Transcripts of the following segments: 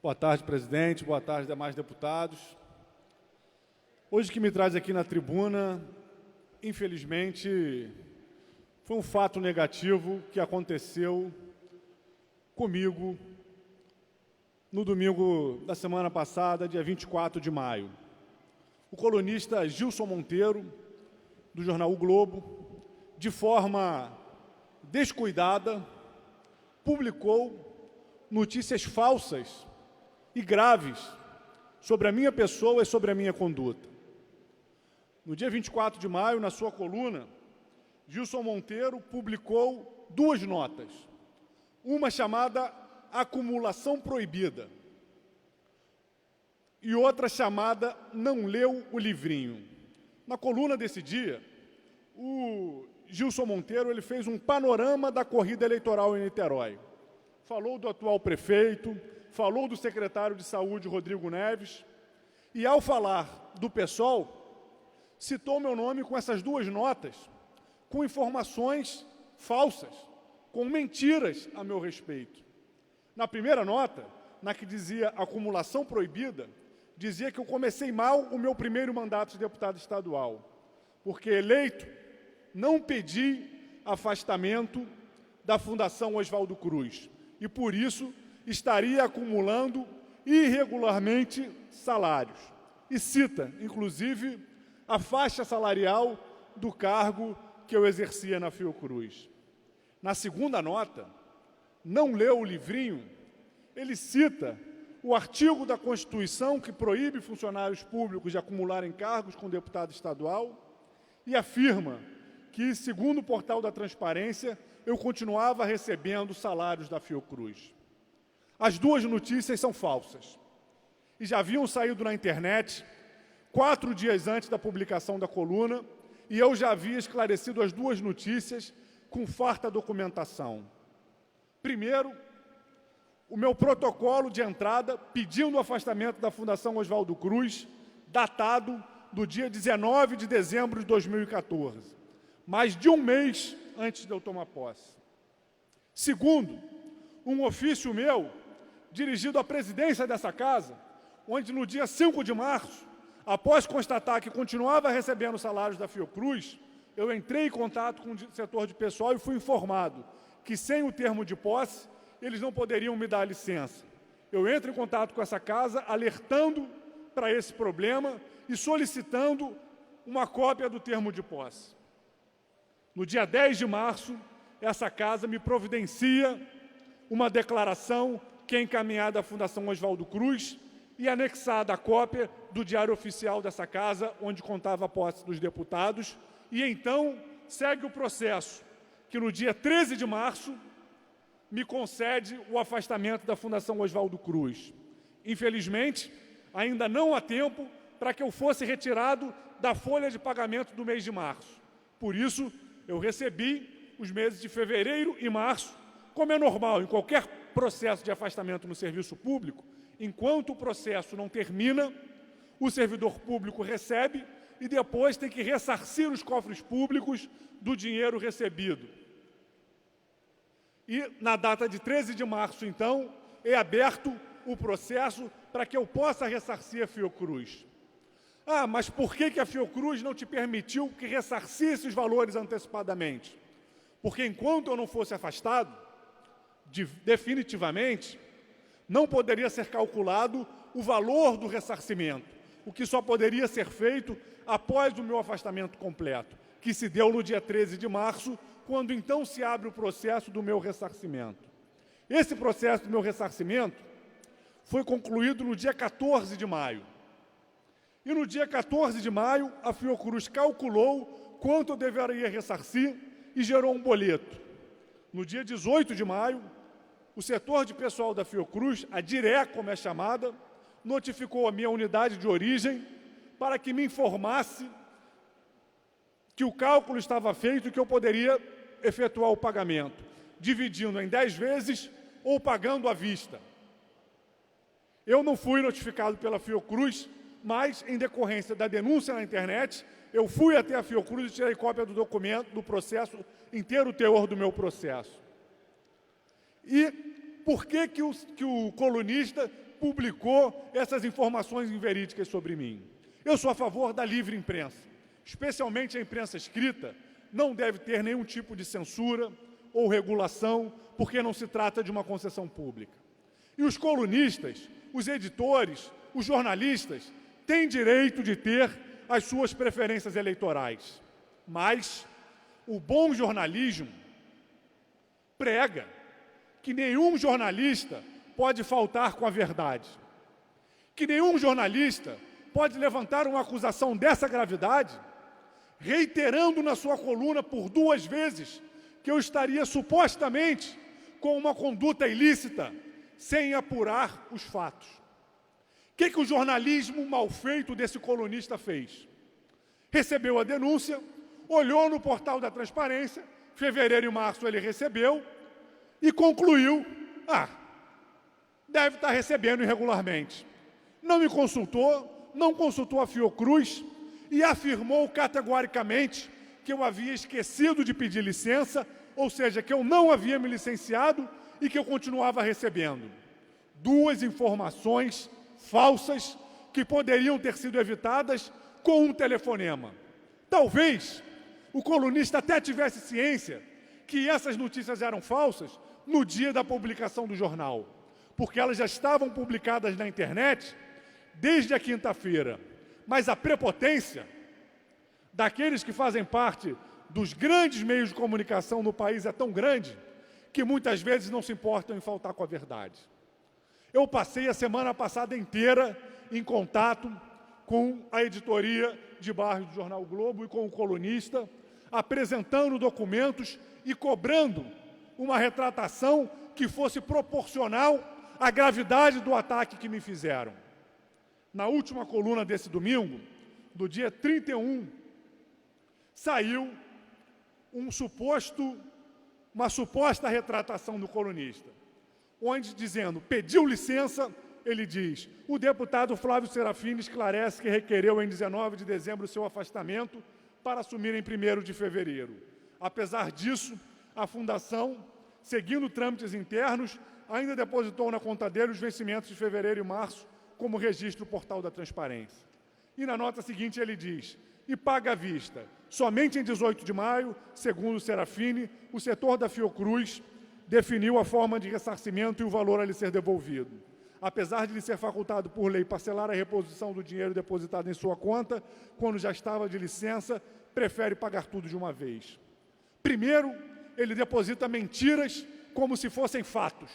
Boa tarde, presidente. Boa tarde, demais deputados. Hoje que me traz aqui na tribuna, infelizmente, foi um fato negativo que aconteceu comigo no domingo da semana passada, dia 24 de maio. O colunista Gilson Monteiro, do jornal O Globo, de forma descuidada, publicou notícias falsas e graves sobre a minha pessoa e sobre a minha conduta. No dia 24 de maio, na sua coluna, Gilson Monteiro publicou duas notas. Uma chamada Acumulação Proibida e outra chamada Não Leu o Livrinho. Na coluna desse dia, o Gilson Monteiro ele fez um panorama da corrida eleitoral em Niterói. Falou do atual prefeito, falou do secretário de Saúde, Rodrigo Neves, e ao falar do PSOL, citou meu nome com essas duas notas, com informações falsas, com mentiras a meu respeito. Na primeira nota, na que dizia acumulação proibida, dizia que eu comecei mal o meu primeiro mandato de deputado estadual, porque eleito não pedi afastamento da Fundação Oswaldo Cruz e, por isso, estaria acumulando irregularmente salários. E cita, inclusive, a faixa salarial do cargo que eu exercia na Fiocruz. Na segunda nota, Não Leu o Livrinho, ele cita o artigo da Constituição que proíbe funcionários públicos de acumularem cargos com deputado estadual e afirma que, segundo o portal da Transparência, eu continuava recebendo salários da Fiocruz. As duas notícias são falsas e já haviam saído na internet 4 dias antes da publicação da coluna e eu já havia esclarecido as duas notícias com farta documentação. Primeiro, o meu protocolo de entrada pedindo o afastamento da Fundação Oswaldo Cruz, datado do dia 19 de dezembro de 2014, mais de um mês antes de eu tomar posse. Segundo, um ofício meu, dirigido à presidência dessa casa, onde no dia 5 de março, após constatar que continuava recebendo salários da Fiocruz, eu entrei em contato com o setor de pessoal e fui informado que, sem o termo de posse, eles não poderiam me dar licença. Eu entro em contato com essa casa, alertando para esse problema e solicitando uma cópia do termo de posse. No dia 10 de março, essa casa me providencia uma declaração que é encaminhada à Fundação Oswaldo Cruz e anexada a cópia do Diário Oficial dessa casa, onde contava a posse dos deputados, e então segue o processo, que no dia 13 de março me concede o afastamento da Fundação Oswaldo Cruz. Infelizmente, ainda não há tempo para que eu fosse retirado da folha de pagamento do mês de março. Por isso, eu recebi os meses de fevereiro e março, como é normal em qualquer processo de afastamento no serviço público. Enquanto o processo não termina, o servidor público recebe e depois tem que ressarcir os cofres públicos do dinheiro recebido. E na data de 13 de março, então, é aberto o processo para que eu possa ressarcir a Fiocruz. Ah, mas por que a Fiocruz não te permitiu que ressarcisse os valores antecipadamente? Porque enquanto eu não fosse afastado, definitivamente, não poderia ser calculado o valor do ressarcimento, o que só poderia ser feito após o meu afastamento completo, que se deu no dia 13 de março, quando então se abre o processo do meu ressarcimento. Esse processo do meu ressarcimento foi concluído no dia 14 de maio. E no dia 14 de maio, a Fiocruz calculou quanto eu deveria ressarcir e gerou um boleto. No dia 18 de maio, o setor de pessoal da Fiocruz, a DIRE, como é chamada, notificou a minha unidade de origem para que me informasse que o cálculo estava feito e que eu poderia efetuar o pagamento, dividindo em 10 vezes ou pagando à vista. Eu não fui notificado pela Fiocruz, mas, em decorrência da denúncia na internet, eu fui até a Fiocruz e tirei cópia do documento, do processo, inteiro o teor do meu processo. E por que o colunista publicou essas informações inverídicas sobre mim. Eu sou a favor da livre imprensa, especialmente a imprensa escrita, não deve ter nenhum tipo de censura ou regulação, porque não se trata de uma concessão pública. E os colunistas, os editores, os jornalistas têm direito de ter as suas preferências eleitorais. Mas o bom jornalismo prega que nenhum jornalista pode faltar com a verdade, que nenhum jornalista pode levantar uma acusação dessa gravidade, reiterando na sua coluna por 2 vezes que eu estaria supostamente com uma conduta ilícita, sem apurar os fatos. O que o jornalismo mal feito desse colunista fez? Recebeu a denúncia, olhou no portal da transparência, fevereiro e março ele recebeu, e concluiu, deve estar recebendo irregularmente. Não me consultou, não consultou a Fiocruz e afirmou categoricamente que eu havia esquecido de pedir licença, ou seja, que eu não havia me licenciado e que eu continuava recebendo. 2 informações falsas que poderiam ter sido evitadas com um telefonema. Talvez o colunista até tivesse ciência que essas notícias eram falsas no dia da publicação do jornal, porque elas já estavam publicadas na internet desde a quinta-feira. Mas a prepotência daqueles que fazem parte dos grandes meios de comunicação no país é tão grande que muitas vezes não se importam em faltar com a verdade. Eu passei a semana passada inteira em contato com a editoria de bairro do Jornal Globo e com o colunista, apresentando documentos e cobrando uma retratação que fosse proporcional à gravidade do ataque que me fizeram. Na última coluna desse domingo, do dia 31, saiu uma suposta retratação do colunista, onde, dizendo, pediu licença, ele diz, o deputado Flávio Serafini esclarece que requereu em 19 de dezembro seu afastamento para assumir em 1º de fevereiro. Apesar disso, a Fundação, seguindo trâmites internos, ainda depositou na conta dele os vencimentos de fevereiro e março como registro no portal da transparência. E na nota seguinte ele diz, e paga à vista. Somente em 18 de maio, segundo o Serafini, o setor da Fiocruz definiu a forma de ressarcimento e o valor a lhe ser devolvido. Apesar de lhe ser facultado por lei parcelar a reposição do dinheiro depositado em sua conta, quando já estava de licença, prefere pagar tudo de uma vez. Primeiro, ele deposita mentiras como se fossem fatos,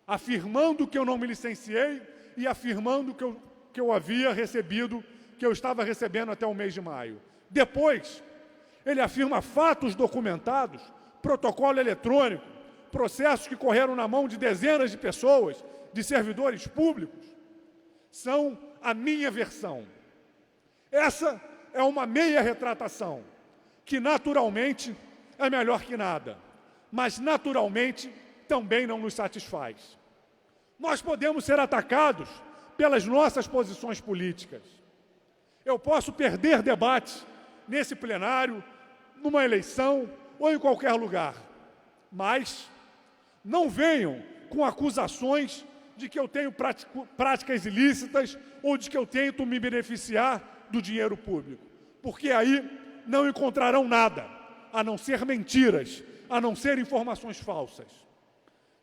afirmando que eu não me licenciei e afirmando que eu havia recebido, que eu estava recebendo até o mês de maio. Depois, ele afirma fatos documentados, protocolo eletrônico, processos que correram na mão de dezenas de pessoas, de servidores públicos. São a minha versão. Essa é uma meia retratação, que naturalmente é melhor que nada, mas naturalmente também não nos satisfaz. Nós podemos ser atacados pelas nossas posições políticas. Eu posso perder debate nesse plenário, numa eleição ou em qualquer lugar, mas não venham com acusações de que eu tenho práticas ilícitas ou de que eu tento me beneficiar do dinheiro público, porque aí não encontrarão nada, a não ser mentiras, a não ser informações falsas.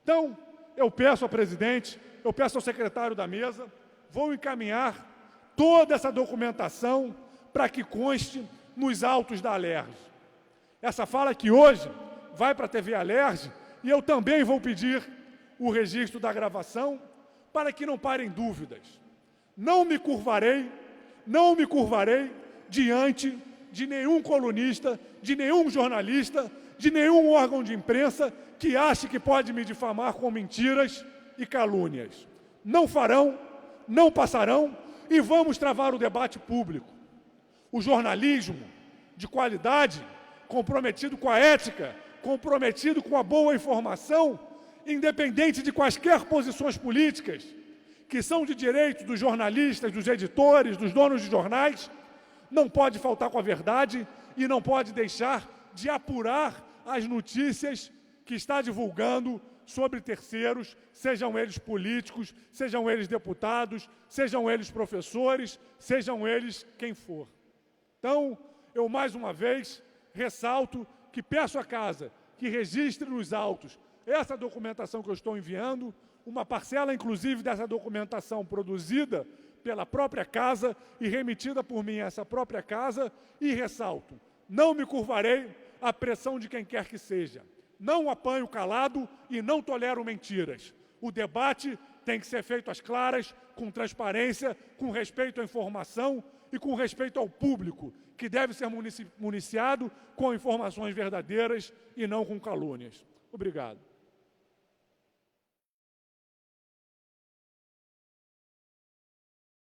Então, eu peço ao presidente, eu peço ao secretário da mesa, vou encaminhar toda essa documentação para que conste nos autos da Alerj. Essa fala aqui hoje vai para a TV Alerj e eu também vou pedir o registro da gravação para que não parem dúvidas. Não me curvarei diante de nenhum colunista, de nenhum jornalista, de nenhum órgão de imprensa que ache que pode me difamar com mentiras e calúnias. Não farão, não passarão e vamos travar o debate público. O jornalismo de qualidade, comprometido com a ética, comprometido com a boa informação, independente de quaisquer posições políticas, que são de direito dos jornalistas, dos editores, dos donos de jornais, não pode faltar com a verdade e não pode deixar de apurar as notícias que está divulgando sobre terceiros, sejam eles políticos, sejam eles deputados, sejam eles professores, sejam eles quem for. Então, eu mais uma vez ressalto que peço à Casa que registre nos autos essa documentação que eu estou enviando, uma parcela, inclusive, dessa documentação produzida pela própria Casa e remetida por mim a essa própria Casa, e ressalto, não me curvarei à pressão de quem quer que seja. Não apanho calado e não tolero mentiras. O debate tem que ser feito às claras, com transparência, com respeito à informação e com respeito ao público, que deve ser municiado com informações verdadeiras e não com calúnias. Obrigado.